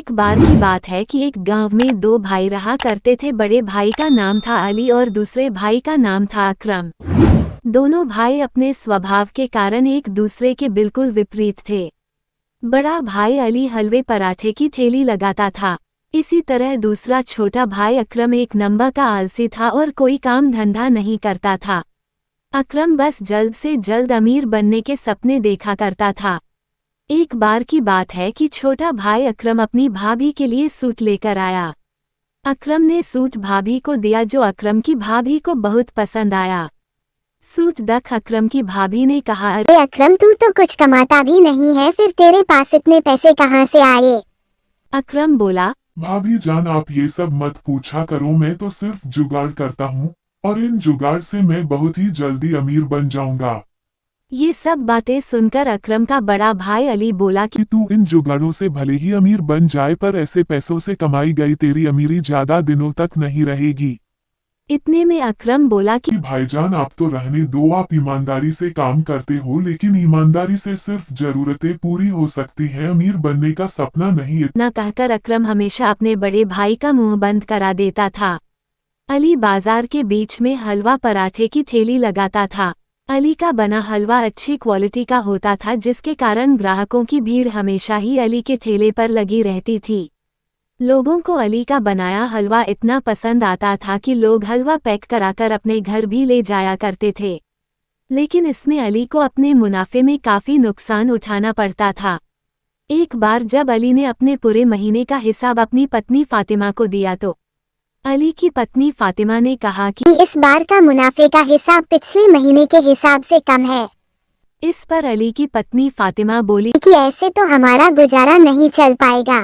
एक बार की बात है कि एक गांव में दो भाई रहा करते थे। बड़े भाई का नाम था अली और दूसरे भाई का नाम था अकरम। दोनों भाई अपने स्वभाव के कारण एक दूसरे के बिल्कुल विपरीत थे। बड़ा भाई अली हलवे पराठे की ठेली लगाता था। इसी तरह दूसरा छोटा भाई अकरम एक नंबर का आलसी था और कोई काम धंधा नहीं करता था। अकरम बस जल्द से जल्द अमीर बनने के सपने देखा करता था। एक बार की बात है कि छोटा भाई अकरम अपनी भाभी के लिए सूट लेकर आया। अकरम ने सूट भाभी को दिया जो अकरम की भाभी को बहुत पसंद आया। सूट देख अकरम की भाभी ने कहा, अरे अकरम, तू तो कुछ कमाता भी नहीं है, फिर तेरे पास इतने पैसे कहाँ से आए? अकरम बोला, भाभी जान आप ये सब मत पूछा करो, मैं तो सिर्फ जुगाड़ करता हूँ और इन जुगाड़ से मैं बहुत ही जल्दी अमीर बन जाऊंगा। ये सब बातें सुनकर अकरम का बड़ा भाई अली बोला कि तू इन जुगाड़ों से भले ही अमीर बन जाए पर ऐसे पैसों से कमाई गई तेरी अमीरी ज्यादा दिनों तक नहीं रहेगी। इतने में अकरम बोला कि भाईजान आप तो रहने दो, आप ईमानदारी से काम करते हो लेकिन ईमानदारी से सिर्फ जरूरतें पूरी हो सकती हैं, अमीर बनने का सपना नहीं। इतना कहकर अकरम हमेशा अपने बड़े भाई का मुंह बंद करा देता था। अली बाजार के बीच में हलवा पराठे की ठेली लगाता था। अली का बना हलवा अच्छी क्वालिटी का होता था जिसके कारण ग्राहकों की भीड़ हमेशा ही अली के ठेले पर लगी रहती थी। लोगों को अली का बनाया हलवा इतना पसंद आता था कि लोग हलवा पैक कराकर अपने घर भी ले जाया करते थे। लेकिन इसमें अली को अपने मुनाफे में काफी नुकसान उठाना पड़ता था। एक बार जब अली ने अपने पूरे महीने का हिसाब अपनी पत्नी फातिमा को दिया तो अली की पत्नी फातिमा ने कहा कि इस बार का मुनाफे का हिसाब पिछले महीने के हिसाब से कम है। इस पर अली की पत्नी फातिमा बोली कि ऐसे तो हमारा गुजारा नहीं चल पाएगा।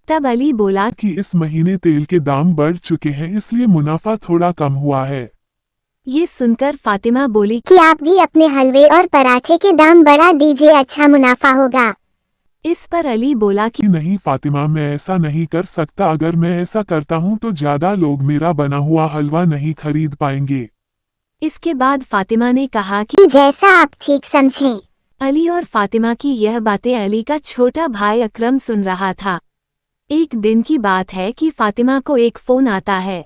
तब अली बोला कि इस महीने तेल के दाम बढ़ चुके हैं इसलिए मुनाफा थोड़ा कम हुआ है। ये सुनकर फातिमा बोली कि आप भी अपने हलवे और पराठे के दाम बढ़ा दीजिए, अच्छा मुनाफा होगा। इस पर अली बोला कि नहीं फातिमा, मैं ऐसा नहीं कर सकता, अगर मैं ऐसा करता हूँ तो ज्यादा लोग मेरा बना हुआ हलवा नहीं खरीद पाएंगे। इसके बाद फातिमा ने कहा कि जैसा आप ठीक समझें। अली और फातिमा की यह बातें अली का छोटा भाई अकरम सुन रहा था। एक दिन की बात है कि फातिमा को एक फोन आता है।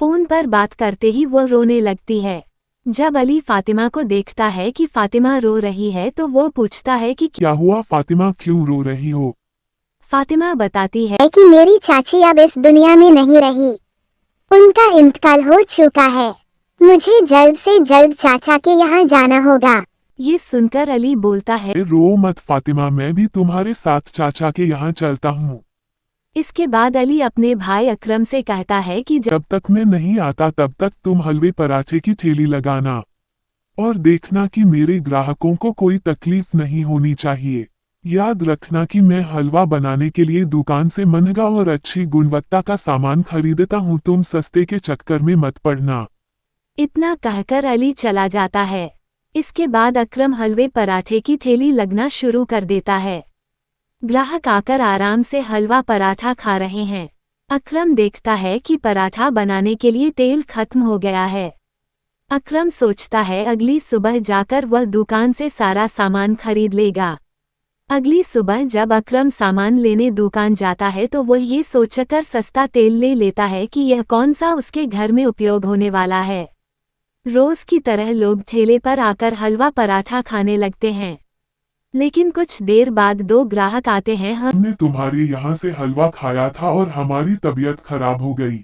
फोन पर बात करते ही वो रोने लगती है। जब अली फातिमा को देखता है कि फातिमा रो रही है तो वो पूछता है कि क्या हुआ फातिमा, क्यों रो रही हो? फातिमा बताती है कि मेरी चाची अब इस दुनिया में नहीं रही, उनका इंतकाल हो चुका है, मुझे जल्द से जल्द चाचा के यहाँ जाना होगा। ये सुनकर अली बोलता है, रो मत फातिमा, मैं भी तुम्हारे साथ चाचा के यहाँ चलता हूँ। इसके बाद अली अपने भाई अकरम से कहता है कि जब तक मैं नहीं आता तब तक तुम हलवे पराठे की ठेली लगाना और देखना कि मेरे ग्राहकों को कोई तकलीफ नहीं होनी चाहिए। याद रखना कि मैं हलवा बनाने के लिए दुकान से महंगा और अच्छी गुणवत्ता का सामान खरीदता हूँ, तुम सस्ते के चक्कर में मत पड़ना। इतना कहकर अली चला जाता है। इसके बाद अकरम हलवे पराठे की ठेली लगना शुरू कर देता है। ग्राहक आकर आराम से हलवा पराठा खा रहे हैं। अकरम देखता है कि पराठा बनाने के लिए तेल खत्म हो गया है। अकरम सोचता है अगली सुबह जाकर वह दुकान से सारा सामान खरीद लेगा। अगली सुबह जब अकरम सामान लेने दुकान जाता है तो वह ये सोचकर सस्ता तेल ले लेता है कि यह कौन सा उसके घर में उपयोग होने वाला है। रोज की तरह लोग ठेले पर आकर हलवा पराठा खाने लगते हैं। लेकिन कुछ देर बाद दो ग्राहक आते हैं। हमने तुम्हारे यहाँ से हलवा खाया था और हमारी तबीयत खराब हो गई।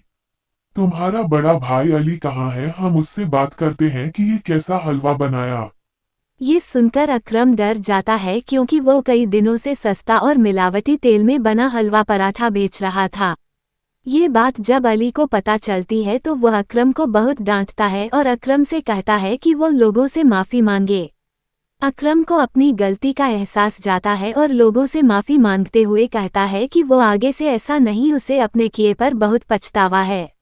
तुम्हारा बड़ा भाई अली कहाँ है? हम उससे बात करते हैं कि ये कैसा हलवा बनाया। ये सुनकर अकरम डर जाता है क्योंकि वो कई दिनों से सस्ता और मिलावटी तेल में बना हलवा पराठा बेच रहा था। ये बात जब अली को पता चलती है तो वह अकरम को बहुत डांटता है और अकरम से कहता है कि वो लोगों से माफी मांगे। अकरम को अपनी गलती का एहसास जाता है और लोगों से माफी मांगते हुए कहता है कि वो आगे से ऐसा नहीं, उसे अपने किए पर बहुत पछतावा है।